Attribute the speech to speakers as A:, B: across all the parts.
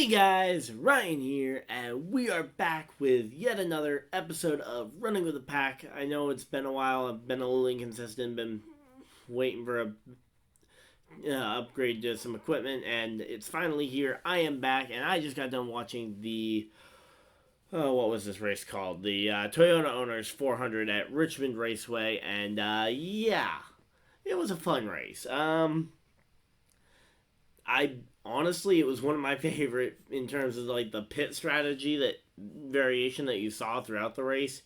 A: Hey guys, Ryan here, and we are back with yet another episode of Running with the Pack. I know it's been a while, I've been a little inconsistent, been waiting for a upgrade to some equipment, and it's finally here. I am back, and I just got done watching the, what was this race called? The Toyota Owners 400 at Richmond Raceway, and yeah, it was a fun race. I honestly, it was one of my favorite in terms of like the pit strategy, that variation that you saw throughout the race.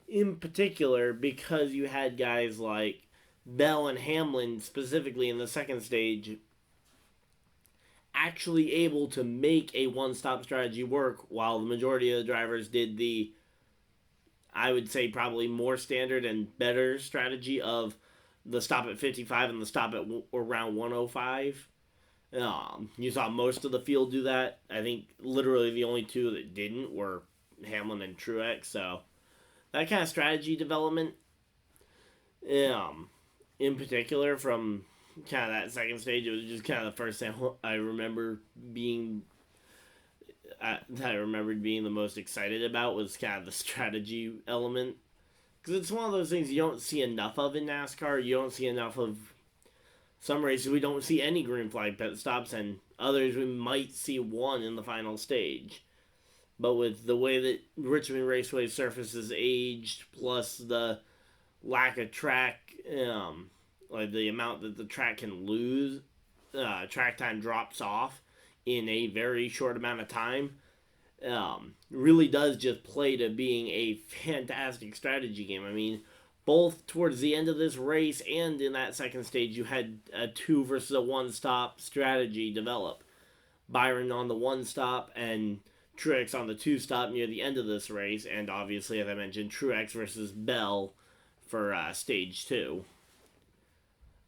A: In particular, because you had guys like Bell and Hamlin specifically in the second stage actually able to make a one-stop strategy work, while the majority of the drivers did the, I would say, probably more standard and better strategy of the stop at 55 and the stop at around 105. You saw most of the field do that. I think literally the only two that didn't were Hamlin and Truex. So that kind of strategy development, in particular from kind of that second stage, it was just kind of the first thing I remember being that I remembered being the most excited about, was kind of the strategy element, because it's one of those things you don't see enough of in NASCAR. You don't see enough of. Some races we don't see any green flag pit stops, and others we might see one in the final stage. But with the way that Richmond Raceway surface is aged, plus the lack of track, like the amount that the track can lose, track time drops off in a very short amount of time, really does just play to being a fantastic strategy game. I mean, both towards the end of this race and in that second stage, you had a 2 versus a 1 stop strategy develop. Byron on the 1 stop and Truex on the 2 stop near the end of this race, and obviously, as I mentioned, Truex versus Bell for stage 2.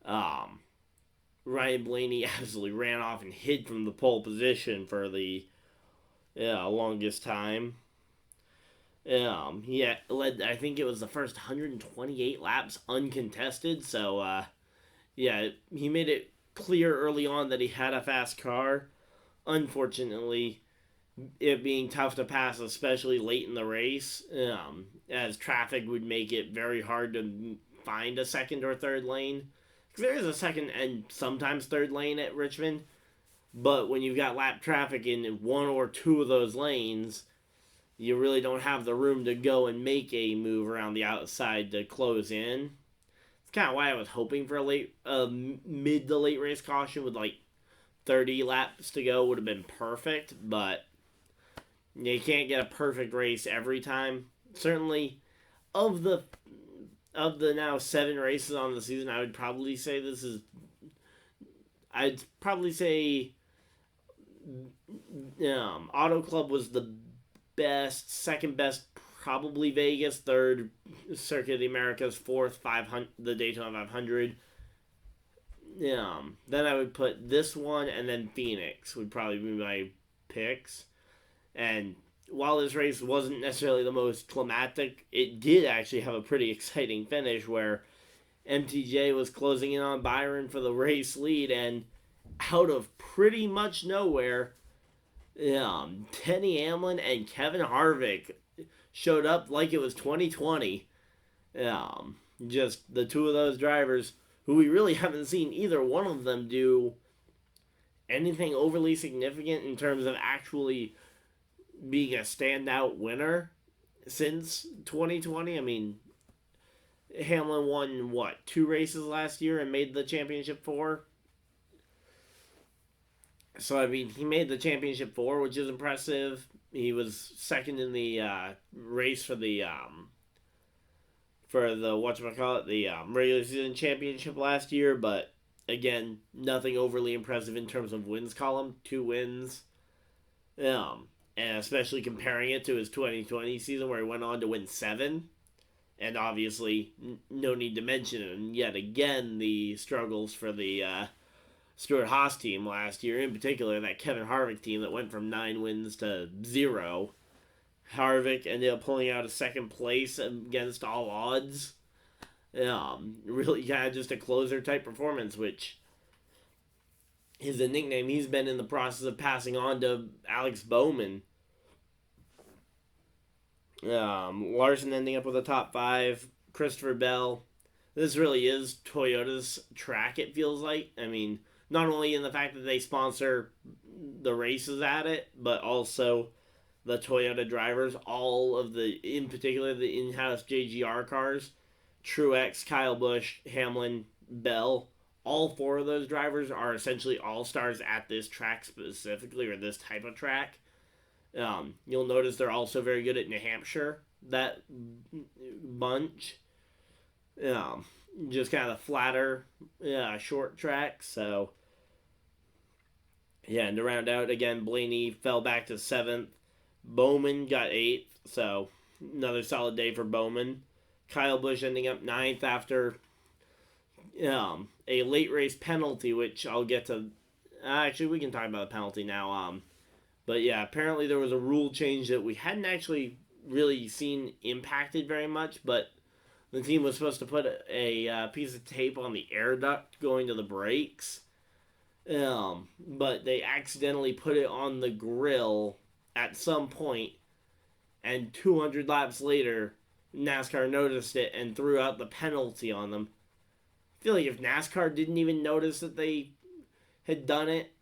A: Ryan Blaney absolutely ran off and hid from the pole position for the longest time. He led, I think it was the first 128 laps uncontested, so, he made it clear early on that he had a fast car. Unfortunately, it being tough to pass, especially late in the race, as traffic would make it very hard to find a second or third lane. Because there is a second and sometimes third lane at Richmond, but when you've got lap traffic in one or two of those lanes, you really don't have the room to go and make a move around the outside to close in. It's kind of why I was hoping for a mid to late race caution with like 30 laps to go would have been perfect, but you can't get a perfect race every time. Certainly, of the now 7 races on the season, I would probably say I'd probably say Auto Club was the best, second best, probably Vegas, third Circuit of the Americas, fourth 500, the Daytona 500. Then I would put this one, and then Phoenix would probably be my picks. And while this race wasn't necessarily the most climatic, it did actually have a pretty exciting finish where MTJ was closing in on Byron for the race lead, and out of pretty much nowhere, Denny Hamlin and Kevin Harvick showed up like it was 2020. Just the two of those drivers who we really haven't seen either one of them do anything overly significant in terms of actually being a standout winner since 2020. I mean, Hamlin won, 2 races last year and made the championship 4? So, I mean, he made the championship 4, which is impressive. He was second in the race for the regular season championship last year, but again, nothing overly impressive in terms of wins column. 2 wins. And especially comparing it to his 2020 season where he went on to win 7. And obviously, no need to mention yet again the struggles for the Stewart-Haas team last year, in particular that Kevin Harvick team that went from 9 wins to 0. Harvick ended up pulling out a second place against all odds. Really kind of just a closer type performance, which is a nickname he's been in the process of passing on to Alex Bowman. Larson ending up with a top 5. Christopher Bell. This really is Toyota's track, it feels like. I mean, not only in the fact that they sponsor the races at it, but also the Toyota drivers, all of the, in particular, the in-house JGR cars, Truex, Kyle Busch, Hamlin, Bell, all 4 of those drivers are essentially all-stars at this track specifically, or this type of track. You'll notice they're also very good at New Hampshire, that bunch. Just kind of flatter, short track. So, yeah, and to round out, again, Blaney fell back to 7th. Bowman got 8th, so another solid day for Bowman. Kyle Busch ending up 9th after a late race penalty, which I'll get to. Actually, we can talk about the penalty now. But yeah, apparently there was a rule change that we hadn't actually really seen impacted very much, but the team was supposed to put a piece of tape on the air duct going to the brakes. But they accidentally put it on the grill at some point, and 200 laps later, NASCAR noticed it and threw out the penalty on them. I feel like if NASCAR didn't even notice that they had done it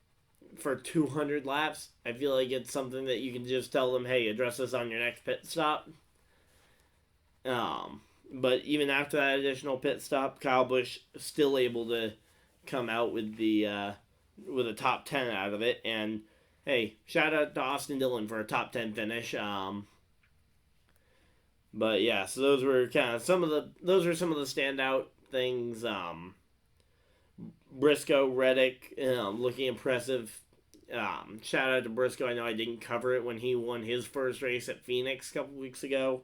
A: for 200 laps, I feel like it's something that you can just tell them, hey, address this on your next pit stop. But even after that additional pit stop, Kyle Busch still able to come out with a top 10 out of it. And hey, shout out to Austin Dillon for a top 10 finish. But yeah, so those were some of the standout things. Briscoe, Reddick, looking impressive. Shout out to Briscoe. I know I didn't cover it when he won his first race at Phoenix a couple weeks ago.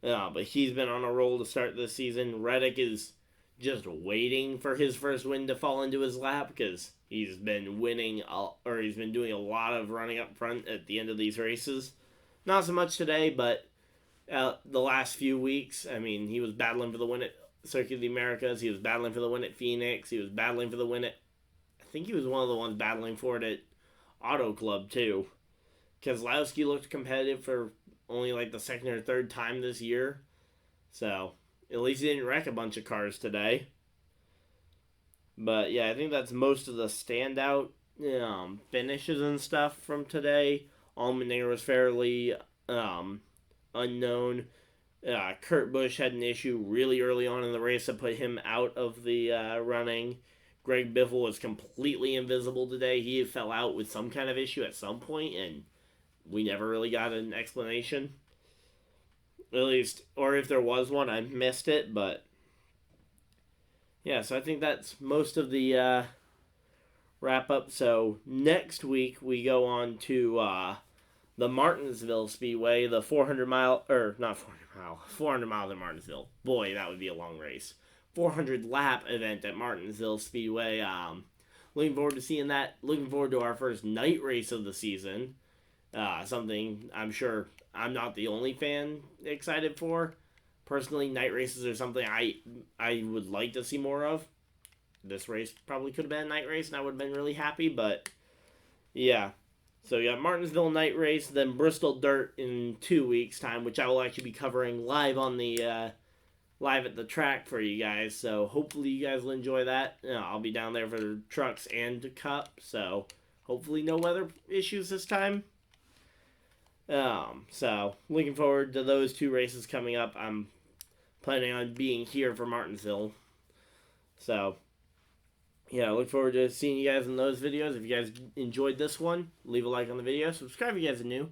A: But he's been on a roll to start this season. Reddick is just waiting for his first win to fall into his lap because he's been winning, or he's been doing a lot of running up front at the end of these races. Not so much today, but the last few weeks, I mean, he was battling for the win at Circuit of the Americas. He was battling for the win at Phoenix. He was battling for the win at, I think he was one of the ones battling for it at Auto Club too. Keselowski looked competitive for only like the second or third time this year. So, at least he didn't wreck a bunch of cars today. But yeah, I think that's most of the standout finishes and stuff from today. Allmendinger was fairly unknown. Kurt Busch had an issue really early on in the race that put him out of the running. Greg Biffle was completely invisible today. He fell out with some kind of issue at some point, and we never really got an explanation. At least, or if there was one, I missed it, but yeah, so I think that's most of the wrap up. So next week we go on to the Martinsville Speedway, the 400 miles in Martinsville. Boy, that would be a long race. 400 lap event at Martinsville Speedway. Looking forward to seeing that. Looking forward to our first night race of the season. Something I'm sure I'm not the only fan excited for. Personally, night races are something I would like to see more of. This race probably could have been a night race and I would have been really happy, but yeah. So you got Martinsville night race, then Bristol Dirt in 2 weeks' time, which I will actually be covering live on the live at the track for you guys. So hopefully you guys will enjoy that. I'll be down there for the trucks and cup, so hopefully no weather issues this time. So looking forward to those 2 races coming up. I'm planning on being here for Martinsville. So yeah, I look forward to seeing you guys in those videos. If you guys enjoyed this one, leave a like on the video. Subscribe if you guys are new.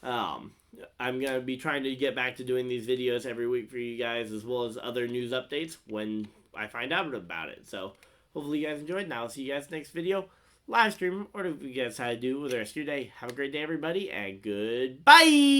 A: I'm going to be trying to get back to doing these videos every week for you guys, as well as other news updates when I find out about it. So hopefully you guys enjoyed, and I'll see you guys next video. Live stream, or if you guys had to do with the rest of your day. Have a great day, everybody, and goodbye!